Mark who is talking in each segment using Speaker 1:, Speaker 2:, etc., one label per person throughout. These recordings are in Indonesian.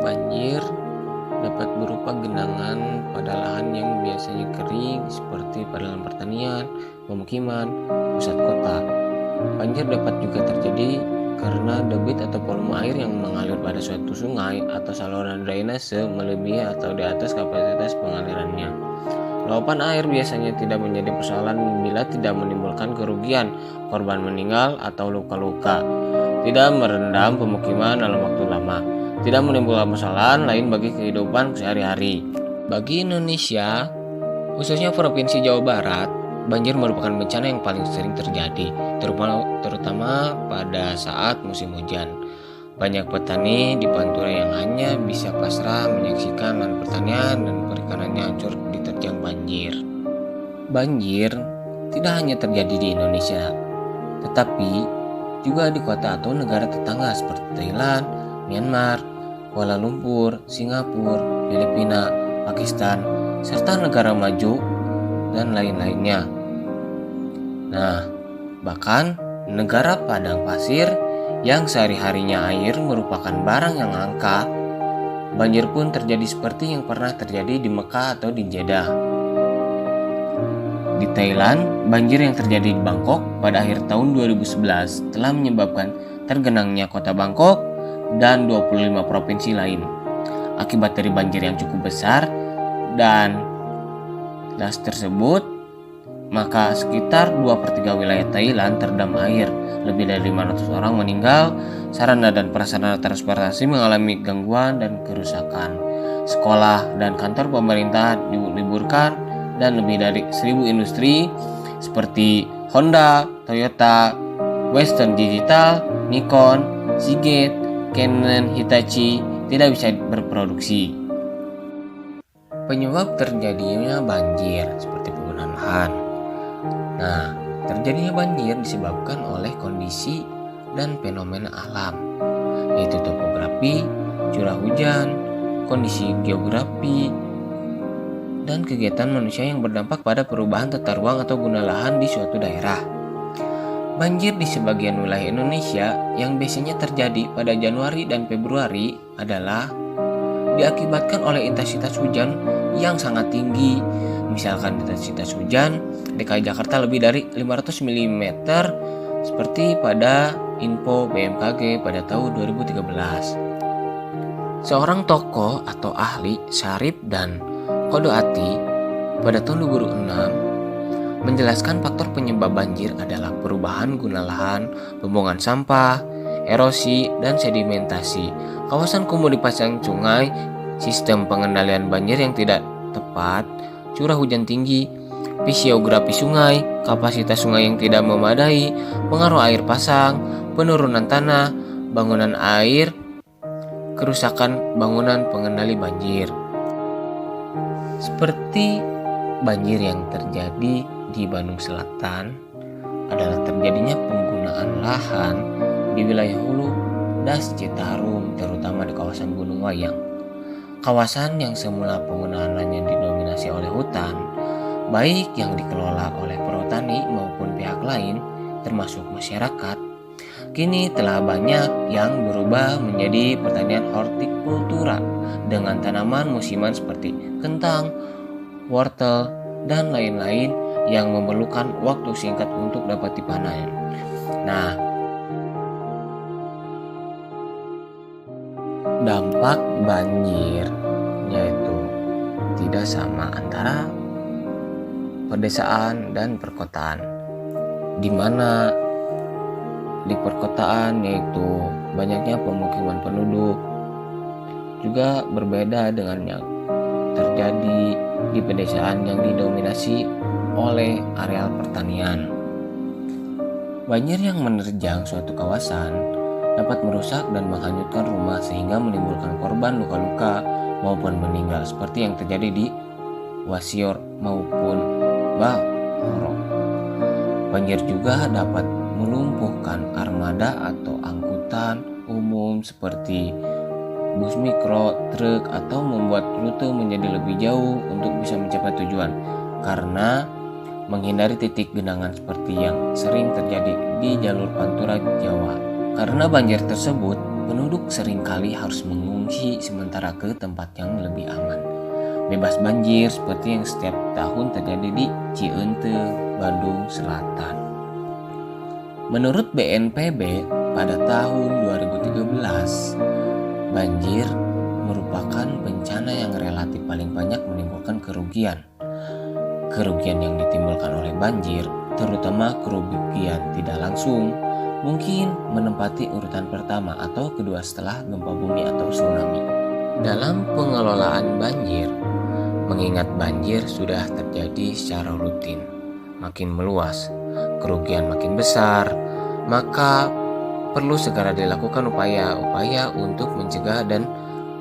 Speaker 1: Banjir dapat berupa genangan pada lahan yang biasanya kering seperti pada lahan pertanian, pemukiman, pusat kota. Banjir dapat juga terjadi karena debit atau volume air yang mengalir pada suatu sungai atau saluran drainase melebihi atau di atas kapasitas pengalirannya. Luapan air biasanya tidak menjadi persoalan bila tidak menimbulkan kerugian, korban meninggal atau luka-luka, tidak merendam pemukiman dalam waktu lama, tidak menimbulkan persoalan lain bagi kehidupan sehari-hari. Bagi Indonesia, khususnya Provinsi Jawa Barat, banjir merupakan bencana yang paling sering terjadi, terutama pada saat musim hujan. Banyak petani di Pantura yang hanya bisa pasrah menyaksikan lahan pertanian dan perikanannya hancur diterjang banjir. Banjir tidak hanya terjadi di Indonesia, tetapi juga di kota atau negara tetangga seperti Thailand, Myanmar, Kuala Lumpur, Singapura, Filipina, Pakistan, serta negara maju dan lain-lainnya. Nah, bahkan negara padang pasir yang sehari-harinya air merupakan barang yang langka, banjir pun terjadi seperti yang pernah terjadi di Mekah atau di Jeddah. Di Thailand, banjir yang terjadi di Bangkok pada akhir tahun 2011 telah menyebabkan tergenangnya kota Bangkok dan 25 provinsi lain. Akibat dari banjir yang cukup besar dan das tersebut, maka sekitar 2/3 wilayah Thailand terendam air. Lebih dari 500 orang meninggal, sarana dan prasarana transportasi mengalami gangguan dan kerusakan. Sekolah dan kantor pemerintah diliburkan dan lebih dari 1.000 industri seperti Honda, Toyota, Western Digital, Nikon, Seagate, Canon, Hitachi tidak bisa berproduksi. Penyebab terjadinya banjir seperti penggunaan lahan. Nah, terjadinya banjir disebabkan oleh kondisi dan fenomena alam, yaitu topografi, curah hujan, kondisi geografi, dan kegiatan manusia yang berdampak pada perubahan tata ruang atau guna lahan di suatu daerah. Banjir di sebagian wilayah Indonesia yang biasanya terjadi pada Januari dan Februari adalah diakibatkan oleh intensitas hujan yang sangat tinggi. Misalkan intensitas hujan DKI Jakarta lebih dari 500 mm seperti pada info BMKG pada tahun 2013. Seorang tokoh atau ahli Syarif dan Kodoati pada tahun 2006 menjelaskan faktor penyebab banjir adalah perubahan guna lahan, pembuangan sampah, erosi, dan sedimentasi, kawasan kumuh di pasang sungai, sistem pengendalian banjir yang tidak tepat, curah hujan tinggi, fisiografi sungai, kapasitas sungai yang tidak memadai, pengaruh air pasang, penurunan tanah, bangunan air, kerusakan bangunan pengendali banjir. Seperti banjir yang terjadi di Bandung Selatan adalah terjadinya penggunaan lahan di wilayah Hulu das Citarum, terutama di kawasan Gunung Wayang. Kawasan yang semula penggunaan lahannya didominasi oleh hutan, baik yang dikelola oleh perhutani maupun pihak lain termasuk masyarakat, kini telah banyak yang berubah menjadi pertanian hortikultura dengan tanaman musiman seperti kentang, wortel, dan lain-lain yang memerlukan waktu singkat untuk dapat dipanen. Nah, dampak banjir yaitu tidak sama antara pedesaan dan perkotaan, di mana di perkotaan yaitu banyaknya pemukiman penduduk, juga berbeda dengan yang terjadi di pedesaan yang didominasi oleh areal pertanian. Banjir yang menerjang suatu kawasan dapat merusak dan menghanyutkan rumah sehingga menimbulkan korban luka-luka maupun meninggal seperti yang terjadi di Wasior maupun Bahoro. Banjir juga dapat melumpuhkan armada atau angkutan umum seperti bus mikro, truk, atau membuat rute menjadi lebih jauh untuk bisa mencapai tujuan karena menghindari titik genangan seperti yang sering terjadi di jalur Pantura Jawa. Karena banjir tersebut penduduk seringkali harus mengungsi sementara ke tempat yang lebih aman. Bebas banjir seperti yang setiap tahun terjadi di Ciente, Bandung Selatan. Menurut BNPB, pada tahun 2013, banjir merupakan bencana yang relatif paling banyak menimbulkan kerugian. Kerugian yang ditimbulkan oleh banjir, terutama kerugian tidak langsung, mungkin menempati urutan pertama atau kedua setelah gempa bumi atau tsunami. Dalam pengelolaan banjir, mengingat banjir sudah terjadi secara rutin, makin meluas, kerugian makin besar, maka perlu segera dilakukan upaya-upaya untuk mencegah dan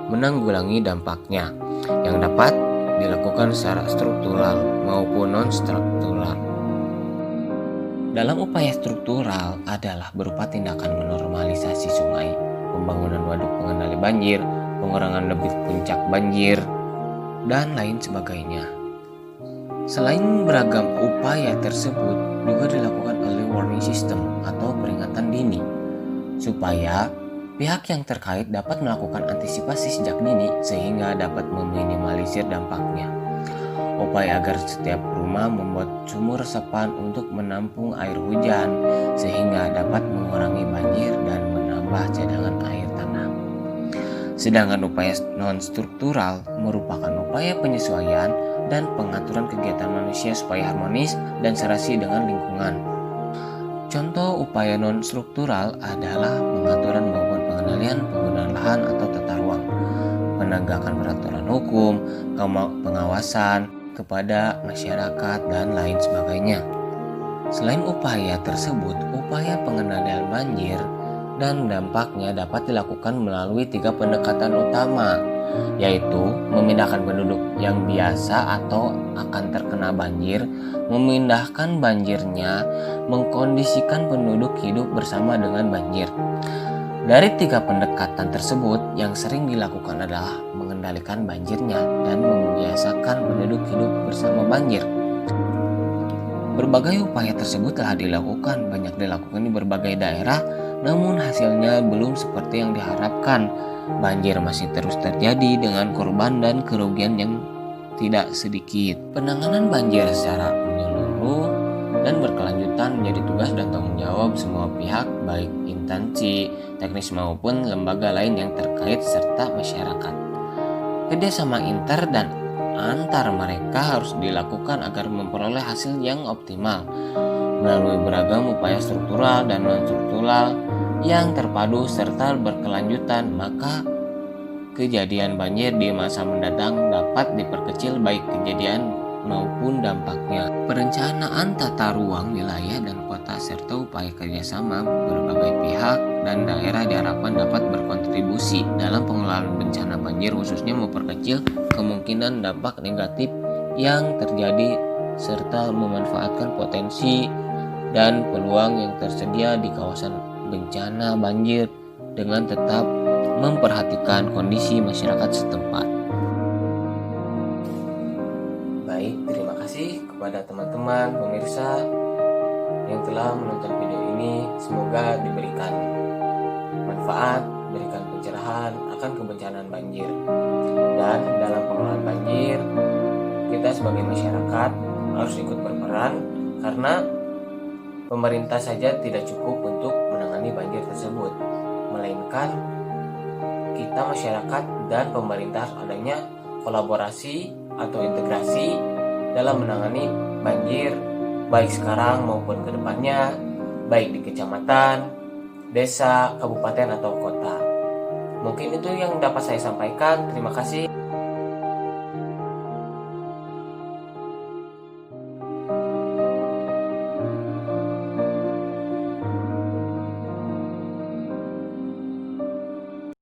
Speaker 1: menanggulangi dampaknya yang dapat dilakukan secara struktural maupun non-struktural. Dalam upaya struktural adalah berupa tindakan menormalisasi sungai, pembangunan waduk pengendali banjir, pengurangan debit puncak banjir, dan lain sebagainya. Selain beragam upaya tersebut, juga dilakukan early warning system atau peringatan dini, supaya pihak yang terkait dapat melakukan antisipasi sejak dini sehingga dapat meminimalisir dampaknya. Upaya agar setiap rumah membuat sumur resapan untuk menampung air hujan sehingga dapat mengurangi banjir dan menambah cadangan air tanah. Sedangkan upaya non-struktural merupakan upaya penyesuaian dan pengaturan kegiatan manusia supaya harmonis dan serasi dengan lingkungan. Contoh upaya non-struktural adalah pengaturan maupun pengendalian penggunaan lahan atau tata ruang, penegakan peraturan hukum, pengawasan kepada masyarakat, dan lain sebagainya. Selain upaya tersebut, upaya pengendalian banjir dan dampaknya dapat dilakukan melalui 3 pendekatan utama, yaitu memindahkan penduduk yang biasa atau akan terkena banjir, memindahkan banjirnya, mengkondisikan penduduk hidup bersama dengan banjir. Dari 3 pendekatan tersebut, yang sering dilakukan adalah mengendalikan banjirnya dan membiasakan penduduk hidup bersama banjir. Berbagai upaya tersebut telah dilakukan, banyak dilakukan di berbagai daerah, namun hasilnya belum seperti yang diharapkan. Banjir masih terus terjadi dengan korban dan kerugian yang tidak sedikit. Penanganan banjir secara menyeluruh dan berkelanjutan menjadi tugas dan tanggung jawab semua pihak, baik instansi, teknis maupun lembaga lain yang terkait serta masyarakat. Kerjasama inter dan antar mereka harus dilakukan agar memperoleh hasil yang optimal melalui beragam upaya struktural dan non-struktural yang terpadu serta berkelanjutan, maka kejadian banjir di masa mendatang dapat diperkecil baik kejadian maupun dampaknya. Perencanaan tata ruang wilayah dan kota serta upaya kerjasama berbagai pihak dan daerah diharapkan dapat berkontribusi dalam pengelolaan bencana banjir, khususnya memperkecil kemungkinan dampak negatif yang terjadi serta memanfaatkan potensi dan peluang yang tersedia di kawasan bencana banjir dengan tetap memperhatikan kondisi masyarakat setempat. Baik, terima kasih kepada teman-teman pemirsa yang telah menonton video ini. Semoga diberikan manfaat, berikan pencerahan akan kebencanaan banjir. Dan dalam pengelolaan banjir, kita sebagai masyarakat harus ikut berperan, karena pemerintah saja tidak cukup untuk menangani banjir tersebut, melainkan kita masyarakat dan pemerintah adanya kolaborasi atau integrasi dalam menangani banjir, baik sekarang maupun kedepannya, baik di kecamatan, desa, kabupaten, atau kota. Mungkin itu yang dapat saya sampaikan. Terima kasih.